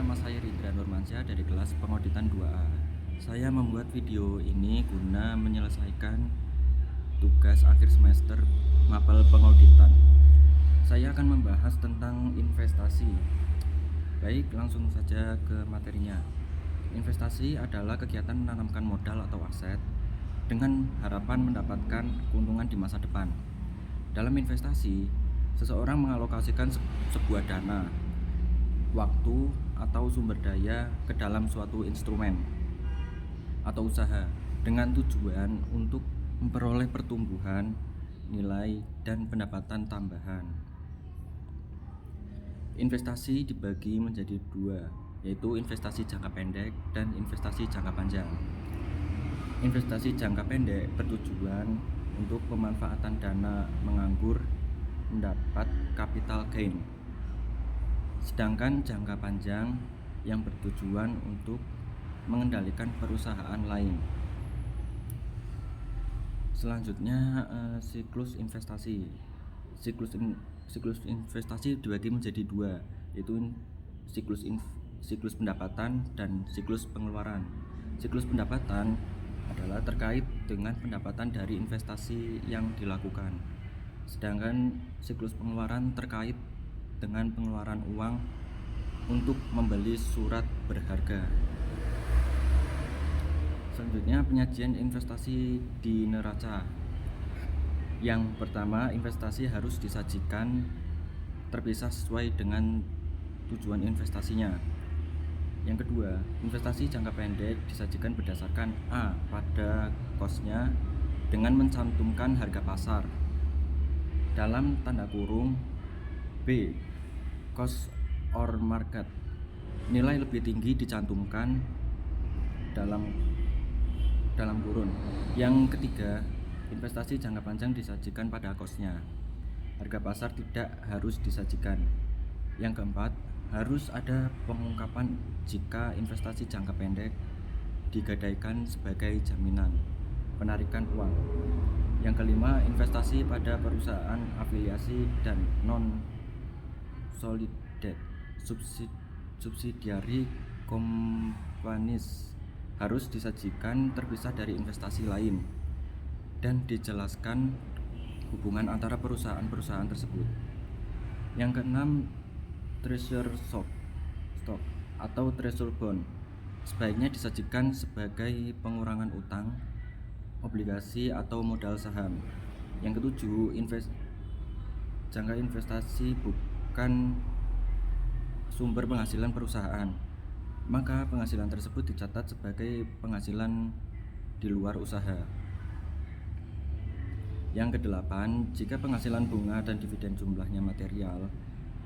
nama saya Rindra Nurmansyah dari kelas pengauditan 2A. Saya membuat video ini guna menyelesaikan tugas akhir semester mapel pengauditan. Saya akan membahas tentang investasi. Baik, langsung saja ke materinya. Investasi adalah kegiatan menanamkan modal atau aset dengan harapan mendapatkan keuntungan di masa depan. Dalam investasi, seseorang mengalokasikan sebuah dana, waktu, atau sumber daya ke dalam suatu instrumen atau usaha dengan tujuan untuk memperoleh pertumbuhan, nilai, dan pendapatan tambahan. Investasi dibagi menjadi dua, yaitu investasi jangka pendek dan investasi jangka panjang. Investasi jangka pendek bertujuan untuk pemanfaatan dana menganggur mendapat capital gain. Sedangkan jangka panjang yang bertujuan untuk mengendalikan perusahaan lain. Selanjutnya siklus investasi. Siklus investasi dibagi menjadi dua, yaitu siklus pendapatan dan siklus pengeluaran. Siklus pendapatan adalah terkait dengan pendapatan dari investasi yang dilakukan. Sedangkan siklus pengeluaran terkait dengan pengeluaran uang untuk membeli surat berharga. Selanjutnya penyajian investasi di neraca. Yang pertama, investasi harus disajikan terpisah sesuai dengan tujuan investasinya. Yang kedua, investasi jangka pendek disajikan berdasarkan A. pada cost-nya dengan mencantumkan harga pasar dalam tanda kurung, B. cost or market, nilai lebih tinggi dicantumkan dalam kurun. Yang ketiga, investasi jangka panjang disajikan pada cost-nya, harga pasar tidak harus disajikan. Yang keempat, harus ada pengungkapan jika investasi jangka pendek digadaikan sebagai jaminan penarikan uang. Yang kelima, investasi pada perusahaan afiliasi dan non-solidate subsidiary companies harus disajikan terpisah dari investasi lain dan dijelaskan hubungan antara perusahaan-perusahaan tersebut. Yang keenam, treasury stock atau treasury bond sebaiknya disajikan sebagai pengurangan utang, obligasi, atau modal saham. Yang ketujuh, jangka investasi bukan sumber penghasilan perusahaan, maka penghasilan tersebut dicatat sebagai penghasilan di luar usaha. Yang kedelapan, jika penghasilan bunga dan dividen jumlahnya material,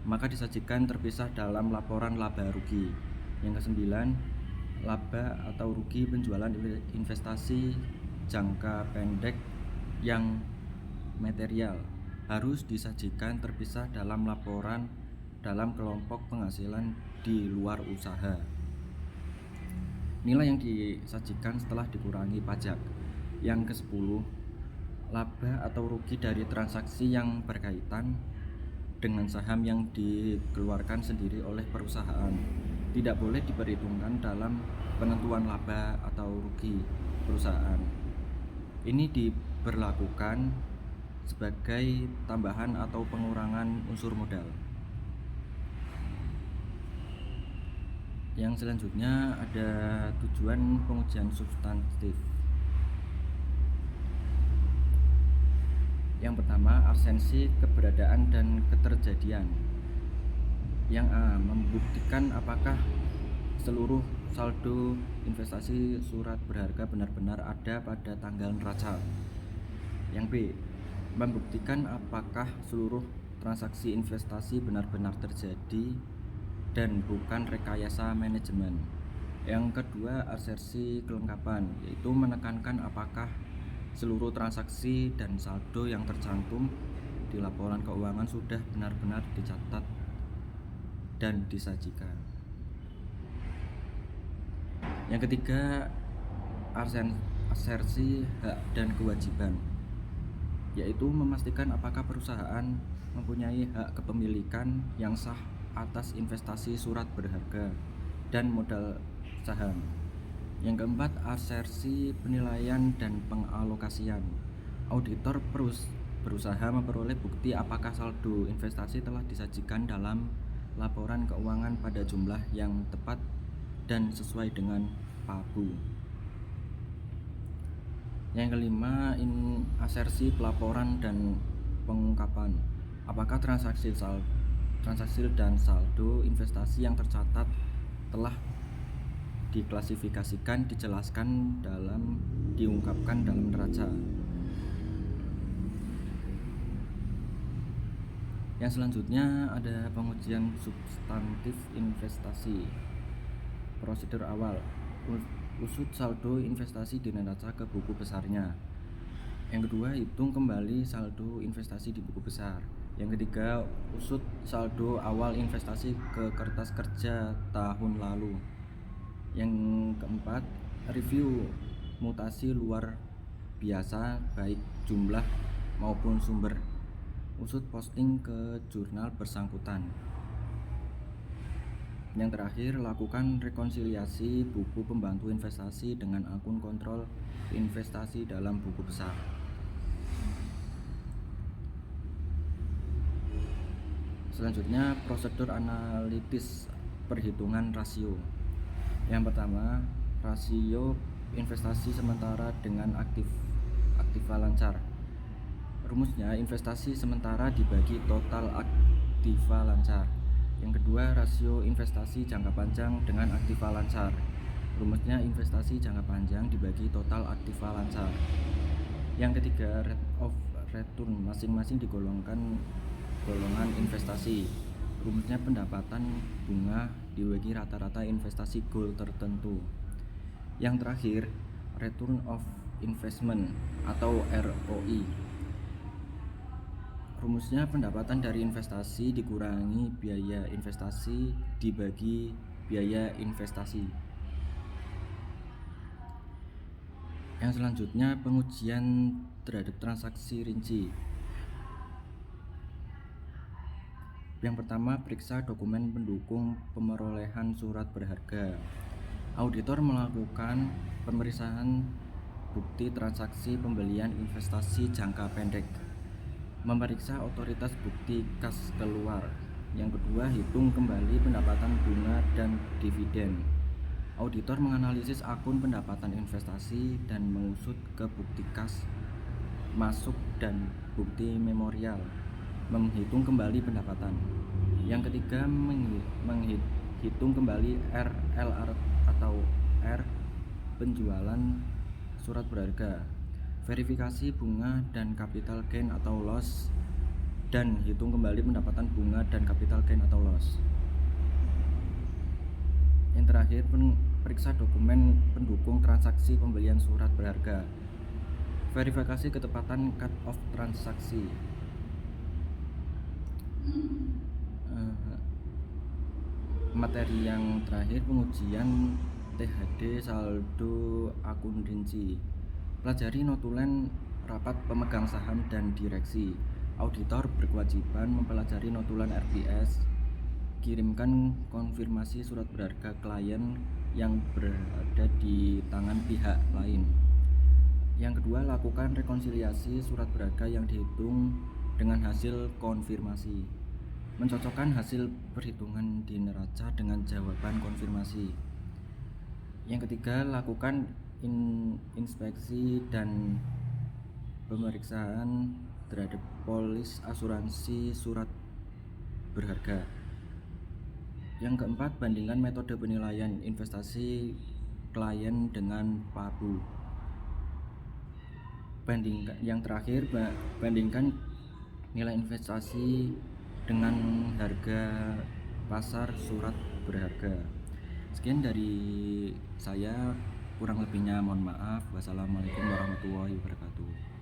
maka disajikan terpisah dalam laporan laba rugi. Yang kesembilan, laba atau rugi penjualan investasi jangka pendek yang material harus disajikan terpisah dalam laporan dalam kelompok penghasilan di luar usaha. Nilai yang disajikan setelah dikurangi pajak. Yang ke-10, laba atau rugi dari transaksi yang berkaitan dengan saham yang dikeluarkan sendiri oleh perusahaan tidak boleh diperhitungkan dalam penentuan laba atau rugi perusahaan. Ini diberlakukan sebagai tambahan atau pengurangan unsur modal. Yang selanjutnya ada tujuan pengujian substantif. Yang pertama, absensi, keberadaan, dan keterjadian. Yang A, membuktikan apakah seluruh saldo investasi surat berharga benar-benar ada pada tanggal neraca. Yang B, membuktikan apakah seluruh transaksi investasi benar-benar terjadi dan bukan rekayasa manajemen. Yang kedua, asersi kelengkapan, yaitu menekankan apakah seluruh transaksi dan saldo yang tercantum di laporan keuangan sudah benar-benar dicatat dan disajikan. Yang ketiga, asersi hak dan kewajiban, yaitu memastikan apakah perusahaan mempunyai hak kepemilikan yang sah atas investasi surat berharga dan modal saham. Yang keempat, asersi penilaian dan pengalokasian. Auditor berusaha memperoleh bukti apakah saldo investasi telah disajikan dalam laporan keuangan pada jumlah yang tepat dan sesuai dengan PABU. Yang kelima, asersi pelaporan dan pengungkapan. Apakah transaksi dan saldo investasi yang tercatat telah diklasifikasikan, dijelaskan diungkapkan dalam neraca. Yang selanjutnya ada pengujian substantif investasi. Prosedur awal, usut saldo investasi di neraca ke buku besarnya. Yang kedua, hitung kembali saldo investasi di buku besar. Yang ketiga, usut saldo awal investasi ke kertas kerja tahun lalu. Yang keempat, review mutasi luar biasa baik jumlah maupun sumber. Usut posting ke jurnal bersangkutan. Yang terakhir, lakukan rekonsiliasi buku pembantu investasi dengan akun kontrol investasi dalam buku besar. Selanjutnya, prosedur analitis perhitungan rasio. Yang pertama, rasio investasi sementara dengan aktiva lancar. Rumusnya, investasi sementara dibagi total aktiva lancar. Yang kedua, rasio investasi jangka panjang dengan aktiva lancar. Rumusnya, investasi jangka panjang dibagi total aktiva lancar. Yang ketiga, rate of return masing-masing digolongkan golongan investasi. Rumusnya, pendapatan bunga dibagi rata-rata investasi goal tertentu. Yang terakhir, return of investment atau ROI. Rumusnya, pendapatan dari investasi dikurangi biaya investasi dibagi biaya investasi. Yang selanjutnya, pengujian terhadap transaksi rinci. Yang pertama, periksa dokumen pendukung pemerolehan surat berharga. Auditor melakukan pemeriksaan bukti transaksi pembelian investasi jangka pendek. Memeriksa otoritas bukti kas keluar. Yang kedua, hitung kembali pendapatan bunga dan dividen. Auditor menganalisis akun pendapatan investasi dan mengusut ke bukti kas masuk dan bukti memorial. Menghitung kembali pendapatan. Yang ketiga, menghitung kembali RLR atau R penjualan surat berharga, verifikasi bunga dan capital gain atau loss, dan hitung kembali pendapatan bunga dan capital gain atau loss. Yang terakhir, periksa dokumen pendukung transaksi pembelian surat berharga, verifikasi ketepatan cut off transaksi. Materi yang terakhir, pengujian THD saldo akun rinci. Pelajari notulen rapat pemegang saham dan direksi. Auditor berkewajiban mempelajari notulen RPS. Kirimkan konfirmasi surat berharga klien yang berada di tangan pihak lain. Yang kedua, lakukan rekonsiliasi surat berharga yang dihitung dengan hasil konfirmasi. Mencocokkan hasil perhitungan di neraca dengan jawaban konfirmasi. Yang ketiga, lakukan inspeksi dan pemeriksaan terhadap polis asuransi surat berharga. Yang keempat, bandingkan metode penilaian investasi klien dengan PABU. Yang terakhir, bandingkan nilai investasi dengan harga pasar surat berharga. Sekian dari saya, kurang lebihnya mohon maaf. Wassalamualaikum warahmatullahi wabarakatuh.